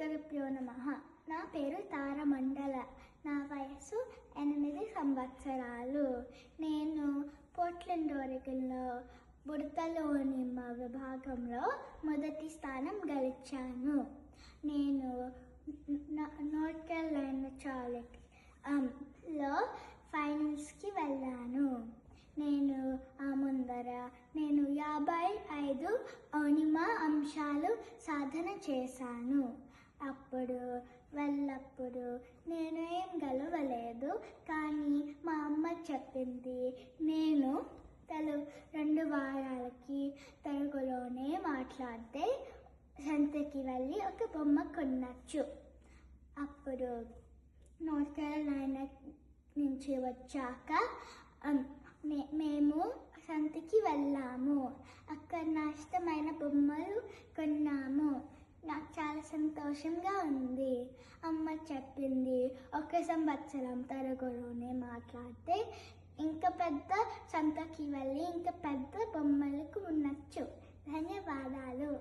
శ్రీగురుభ్యో నమః. నా పేరు తారమండల. నా వయసు 8 సంవత్సరాలు. నేను పోర్ట్లండ్ ఒరిగన్లో బుడతలోని విభాగంలో మొదటి స్థానం గెలిచాను. నేను నార్త్ కెరోలినా చార్లెట్లో ఫైనల్స్కి వెళ్ళాను. నేను 55 అనిమా అంశాలు సాధన చేశాను. అప్పుడు నేను ఏం గెలవలేదు, కానీ మా అమ్మ చెప్పింది నేను 2 వారాలకి తెలుగులోనే మాట్లాడితే సంతకి వెళ్ళి ఒక బొమ్మ కొనచ్చు. అప్పుడు నార్త్ కెరోలినా నుంచి వచ్చాక మేము సంతకి వెళ్ళాము. అక్కడ నా ఇష్టమైన బొమ్మలు కొన్నాము. నాకు చాలా సంతోషంగా ఉంది. అమ్మ చెప్పింది 1 సంవత్సరం తెలుగులోనే మాట్లాడితే ఇంకా పెద్ద సంతకి వెళ్ళి ఇంకా పెద్ద బొమ్మలకు ఉండొచ్చు. ధన్యవాదాలు.